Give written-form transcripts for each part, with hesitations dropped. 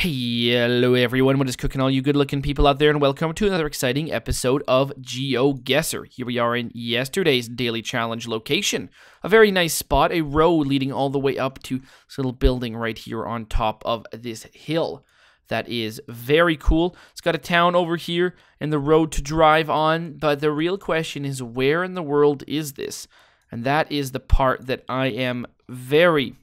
Hello everyone, what is cooking all you good looking people out there, and welcome to another exciting episode of GeoGuessr. Here we are in yesterday's daily challenge location. A very nice spot, a road leading all the way up to this little building right here on top of this hill. That is very cool. It's got a town over here and the road to drive on, but the real question is, where in the world is this? And that is the part that I am very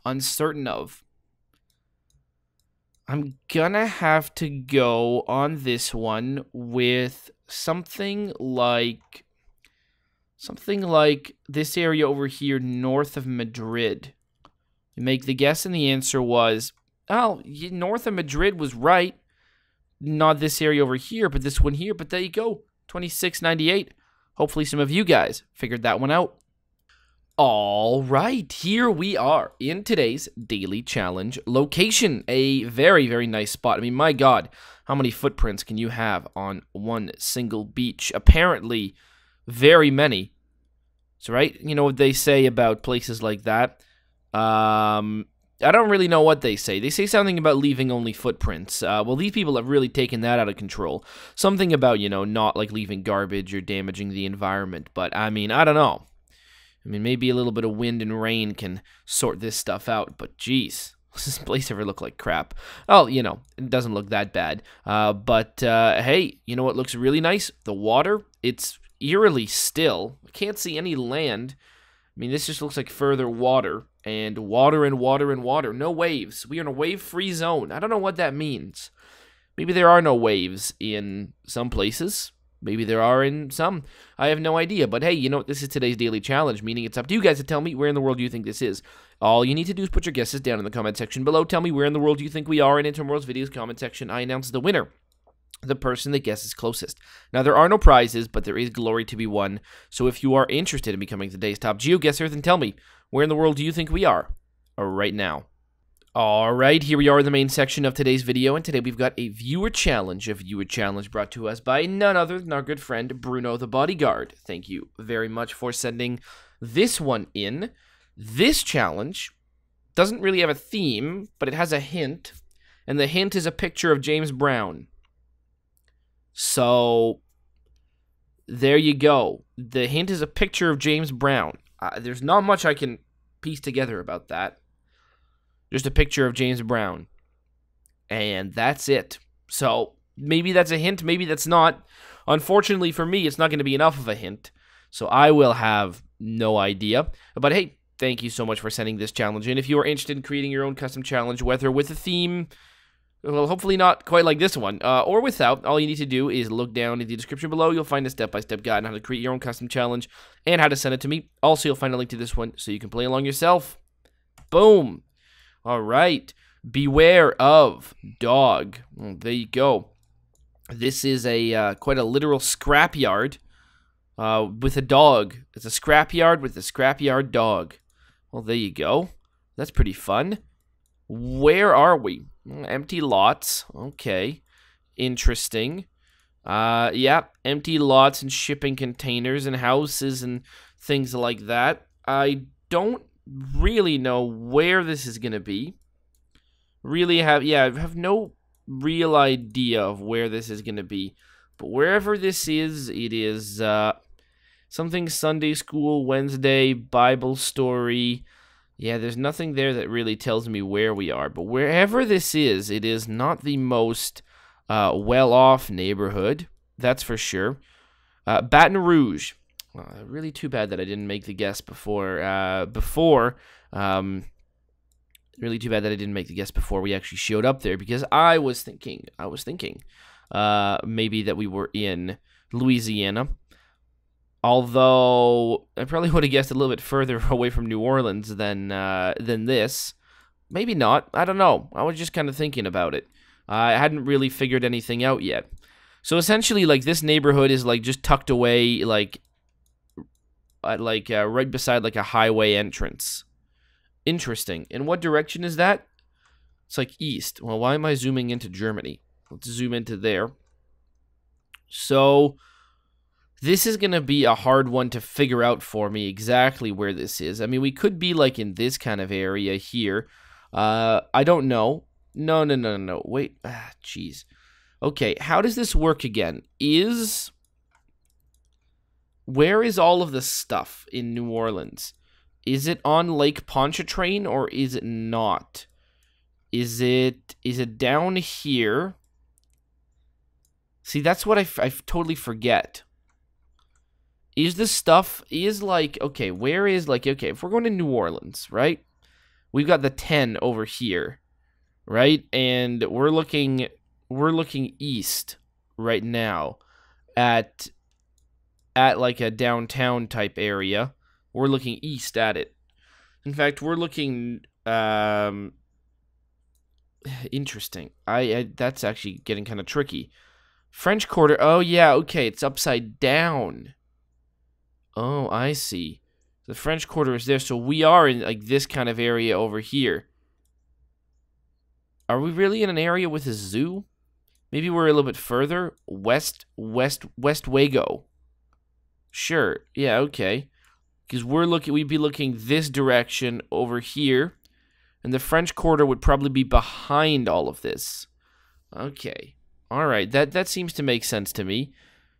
uncertain of. I'm gonna have to go on this one with something like this area over here north of Madrid. You make the guess and the answer was, oh, north of Madrid was right. Not this area over here, but this one here. But there you go, 2698. Hopefully some of you guys figured that one out. All right, here we are in today's daily challenge location. A very, very nice spot. I mean, my God, how many footprints can you have on one single beach? Apparently, very many. So, right, you know what they say about places like that? I don't really know what they say. They say something about leaving only footprints. Well, these people have really taken that out of control. Something about, you know, not like leaving garbage or damaging the environment. But, I mean, I don't know. I mean, maybe a little bit of wind and rain can sort this stuff out, but geez, does this place ever look like crap? Oh, you know, it doesn't look that bad. But hey, you know what looks really nice? The water, it's eerily still. I can't see any land. I mean, this just looks like further water, and water and water and water. No waves. We are in a wave-free zone. I don't know what that means. Maybe there are no waves in some places. Maybe there are in some. I have no idea. But hey, you know what? This is today's daily challenge, meaning it's up to you guys to tell me where in the world you think this is. All you need to do is put your guesses down in the comment section below. Tell me where in the world you think we are, and in tomorrow's video's comment section, I announce the winner. The person that guesses closest. Now, there are no prizes, but there is glory to be won. So if you are interested in becoming today's top GeoGuessr, then tell me, where in the world do you think we are right now? Alright, here we are in the main section of today's video, and today we've got a viewer challenge brought to us by none other than our good friend Bruno the Bodyguard. Thank you very much for sending this one in. This challenge doesn't really have a theme, but it has a hint, and the hint is a picture of James Brown. So, there you go. The hint is a picture of James Brown. There's not much I can piece together about that. Just a picture of James Brown. And that's it. So, maybe that's a hint, maybe that's not. Unfortunately for me, it's not going to be enough of a hint. So, I will have no idea. But hey, thank you so much for sending this challenge in. If you are interested in creating your own custom challenge, whether with a theme, well, hopefully not quite like this one, or without, all you need to do is look down in the description below. You'll find a step-by-step guide on how to create your own custom challenge and how to send it to me. Also, you'll find a link to this one so you can play along yourself. Boom. All right, beware of dog. Well, there you go. This is a quite a literal scrapyard with a dog. It's a scrapyard with a scrapyard dog. Well, there you go. That's pretty fun. Where are we? Empty lots. Okay, interesting. Yeah, empty lots and shipping containers and houses and things like that. I don't really know where this is gonna be. I have no real idea of where this is gonna be. But wherever this is, it is something Sunday school, Wednesday, Bible story. Yeah, there's nothing there that really tells me where we are. But wherever this is, it is not the most well-off neighborhood. That's for sure. Baton Rouge. Really too bad that I didn't make the guess before. Really too bad that I didn't make the guess before we actually showed up there, because I was thinking, maybe that we were in Louisiana. Although I probably would have guessed a little bit further away from New Orleans than this. Maybe not. I don't know. I was just kind of thinking about it. I hadn't really figured anything out yet. So essentially, like, this neighborhood is like just tucked away, like right beside like a highway entrance. Interesting. In what direction is that? It's like east. Well, why am I zooming into Germany? Let's zoom into there. So this is going to be a hard one to figure out for me exactly where this is. I mean, we could be like in this kind of area here. I don't know. No, no, no, no. Wait. Jeez. Okay, how does this work again? Where is all of the stuff in New Orleans? Is it on Lake Pontchartrain or is it not? Is it down here? See, that's what I totally forget. Is the stuff, okay, where is, okay, if we're going to New Orleans, right? We've got the 10 over here, right? And we're looking east right now at like a downtown type area. We're looking east at it. In fact, we're looking, interesting. That's actually getting kind of tricky. French Quarter, oh yeah, okay, it's upside down. Oh, I see. The French Quarter is there, so we are in, like, this kind of area over here. Are we really in an area with a zoo? Maybe we're a little bit further? West Wago. Sure, yeah, okay. Because we'd be looking this direction over here, and the French Quarter would probably be behind all of this. Okay. Alright, that seems to make sense to me.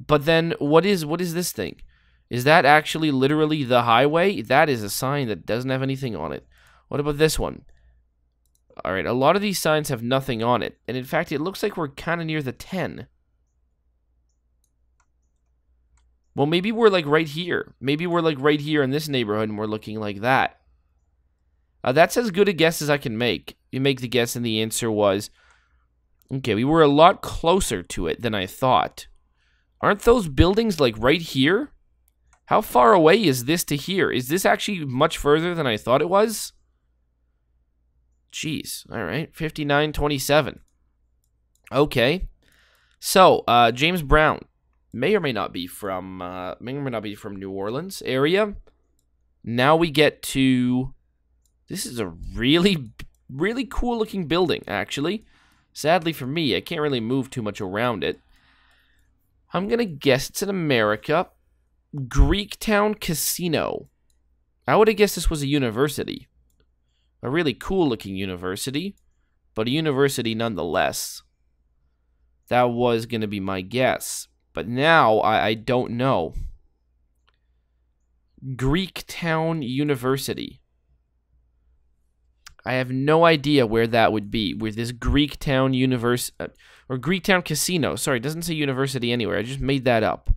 But then, what is this thing? Is that actually literally the highway? That is a sign that doesn't have anything on it. What about this one? Alright, a lot of these signs have nothing on it. And in fact, it looks like we're kind of near the 10. Well, maybe we're like right here. Maybe we're like right here in this neighborhood and we're looking like that. That's as good a guess as I can make. You make the guess and the answer was... Okay, we were a lot closer to it than I thought. Aren't those buildings like right here? How far away is this to here? Is this actually much further than I thought it was? Jeez. All right. 59-27. Okay. So, James Brown may or may not be from New Orleans area. Now we get to... This is a really, really cool looking building, actually. Sadly for me, I can't really move too much around it. I'm going to guess it's in America. Greektown Casino. I would have guessed this was a university. A really cool looking university, but a university nonetheless. That was going to be my guess. But now, I don't know. Greektown University. I have no idea where that would be. Where this Greektown or Greektown Casino. Sorry, it doesn't say university anywhere. I just made that up.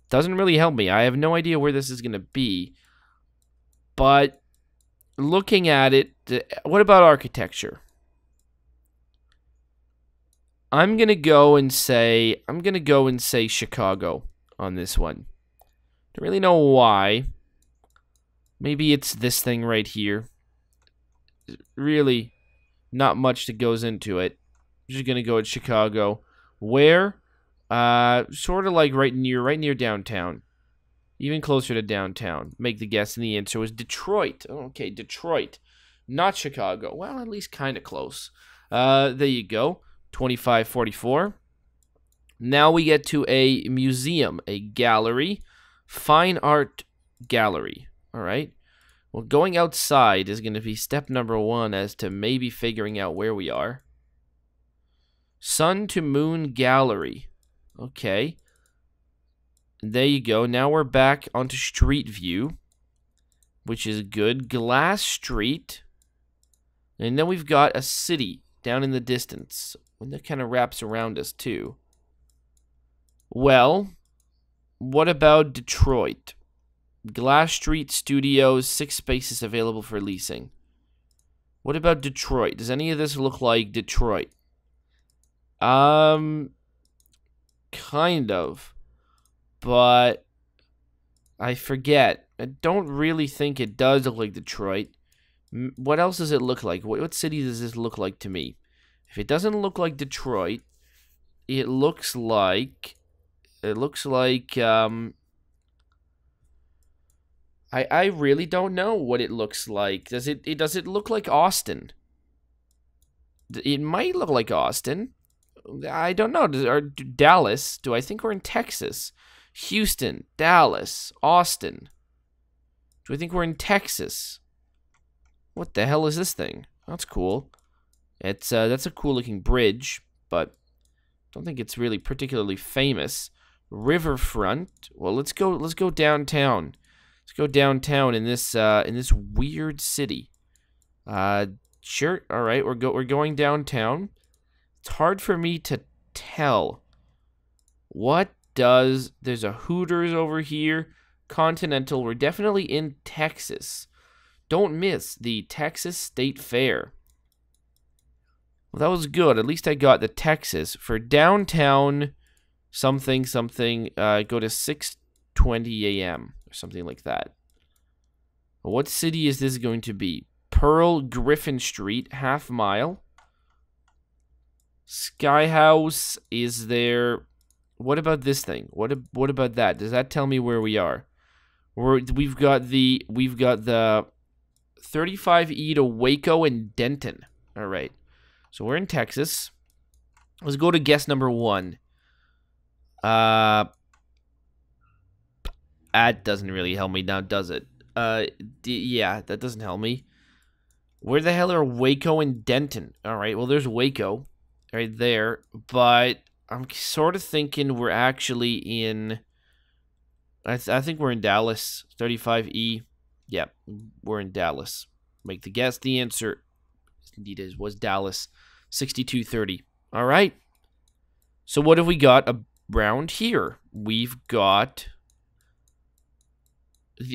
Doesn't really help me. I have no idea where this is going to be. But looking at it, what about architecture? I'm going to go and say Chicago on this one. Don't really know why. Maybe it's this thing right here. Really, not much that goes into it. I'm just gonna go at Chicago. Where? Sort of like right near downtown. Even closer to downtown. Make the guess, and the answer was Detroit. Okay, Detroit, not Chicago. Well, at least kind of close. There you go. 25-44. Now we get to a museum, a gallery, fine art gallery. All right. Well, going outside is going to be step number 1 as to maybe figuring out where we are. Sun to Moon Gallery. Okay. There you go. Now we're back onto Street View, which is good. Glass Street. And then we've got a city down in the distance. And that kind of wraps around us, too. Well, what about Detroit? Glass Street Studios, 6 spaces available for leasing. What about Detroit? Does any of this look like Detroit? Kind of. But I forget. I don't really think it does look like Detroit. What else does it look like? What city does this look like to me? If it doesn't look like Detroit, it looks like... I really don't know what it looks like. Does it look like Austin? It might look like Austin. I don't know. Or Dallas. Do I think we're in Texas? Houston, Dallas, Austin. Do I think we're in Texas? What the hell is this thing? That's cool. That's a cool looking bridge, but don't think it's really particularly famous. Riverfront. Well, let's go downtown. Let's go downtown in this weird city. Sure. All right, we're going downtown. It's hard for me to tell. There's a Hooters over here. Continental. We're definitely in Texas. Don't miss the Texas State Fair. Well, that was good. At least I got the Texas. For downtown something, go to 6:20 a.m. or something like that. What city is this going to be? Pearl Griffin Street, half mile. Sky House is there. What about this thing? What about that? Does that tell me where we are? We've got the 35E to Waco and Denton. All right. So we're in Texas. Let's go to guess number 1. That doesn't really help me now, does it? Yeah, that doesn't help me. Where the hell are Waco and Denton? All right, well, there's Waco right there, but I'm sort of thinking we're actually in... I think we're in Dallas, 35E. Yeah, we're in Dallas. Make the guess. The answer, indeed, was Dallas, 6230. All right. So what have we got around here? We've got...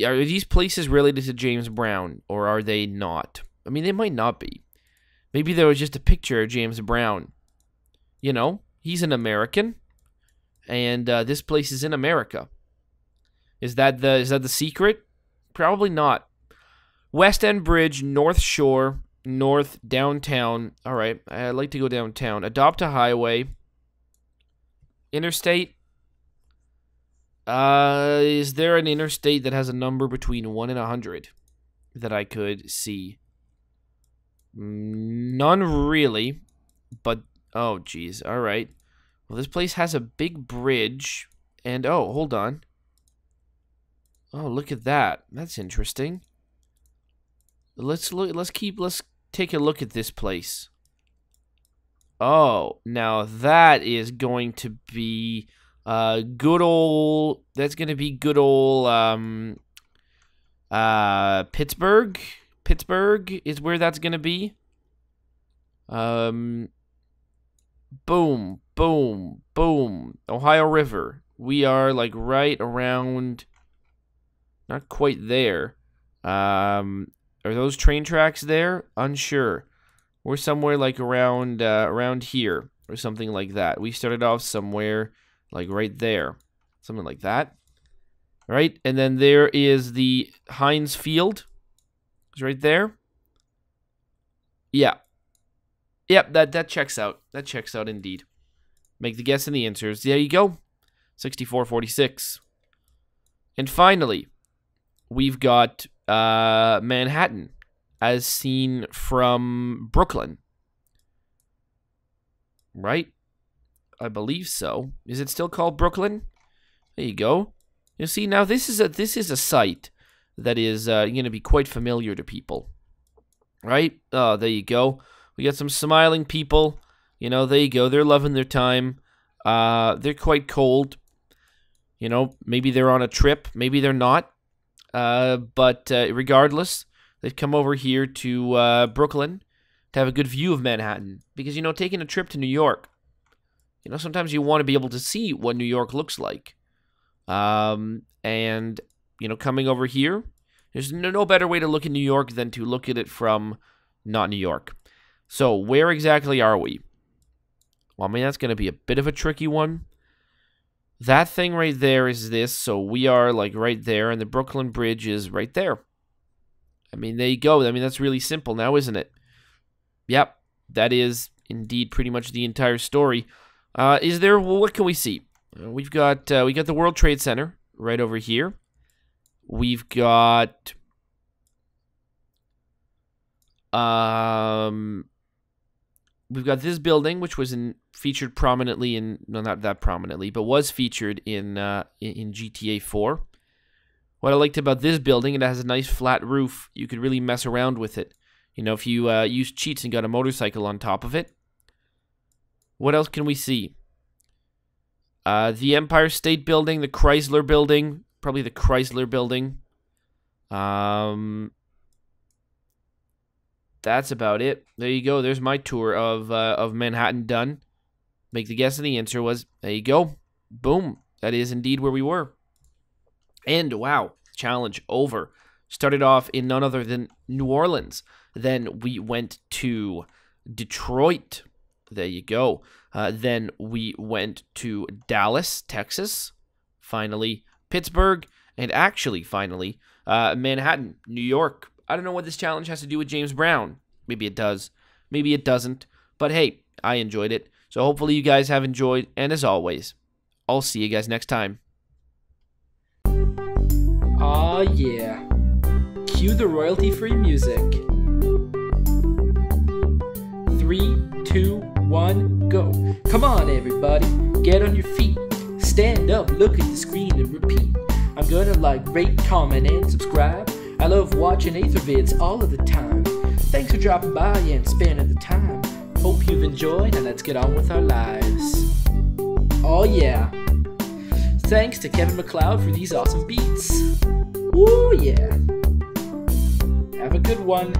Are these places related to James Brown, or are they not? I mean, they might not be. Maybe there was just a picture of James Brown. You know, he's an American, and this place is in America. Is that the secret? Probably not. West End Bridge, North Shore, North Downtown. All right, I'd like to go downtown. Adopt a highway. Interstate. Is there an interstate that has a number between 1 and 100 that I could see? None really, but oh geez, all right. Well, this place has a big bridge, and oh, hold on. Oh, look at that. That's interesting. Let's take a look at this place. Oh, now that is going to be good old Pittsburgh. Pittsburgh is where that's gonna be. Boom, boom, boom. Ohio River. We are like right around, not quite there. Are those train tracks there? Unsure. We're somewhere like around here or something like that. We started off somewhere like right there, something like that. Right, and then there is the Heinz Field. It's right there. Yeah. Yep, that checks out. That checks out indeed. Make the guess and the answers. There you go. 6446. And finally, we've got Manhattan as seen from Brooklyn. Right? I believe so. Is it still called Brooklyn? There you go. You see, now this is a site that is going to be quite familiar to people. Right? Oh, there you go. We got some smiling people. You know, there you go. They're loving their time. They're quite cold. You know, maybe they're on a trip. Maybe they're not. But regardless, they've come over here to Brooklyn to have a good view of Manhattan. Because, you know, taking a trip to New York, you know, sometimes you want to be able to see what New York looks like. And, you know, coming over here, there's no better way to look at New York than to look at it from not New York. So, where exactly are we? Well, I mean, that's going to be a bit of a tricky one. That thing right there is this, so we are, like, right there, and the Brooklyn Bridge is right there. I mean, there you go. I mean, that's really simple now, isn't it? Yep, that is indeed pretty much the entire story. What can we see? We got the World Trade Center right over here. We've got this building, which was featured prominently in, no, not that prominently, but was featured in GTA 4. What I liked about this building, it has a nice flat roof. You could really mess around with it. You know, if you use cheats and got a motorcycle on top of it. What else can we see? The Empire State Building, the Chrysler Building, probably the Chrysler Building. That's about it. There you go. There's my tour of Manhattan done. Make the guess, and the answer was, there you go. Boom. That is indeed where we were. And wow, challenge over. Started off in none other than New Orleans. Then we went to Detroit. There you go. Then we went to Dallas, Texas. Finally, Pittsburgh. And actually, finally, Manhattan, New York. I don't know what this challenge has to do with James Brown. Maybe it does. Maybe it doesn't. But hey, I enjoyed it. So hopefully you guys have enjoyed. And as always, I'll see you guys next time. Aw, yeah. Cue the royalty-free music. 3, 2, 1, go. Come on, everybody. Get on your feet. Stand up, look at the screen, and repeat. I'm gonna like, rate, comment, and subscribe. I love watching Ather vids all of the time. Thanks for dropping by and spending the time. Hope you've enjoyed, and let's get on with our lives. Oh yeah. Thanks to Kevin MacLeod for these awesome beats. Woo yeah. Have a good one.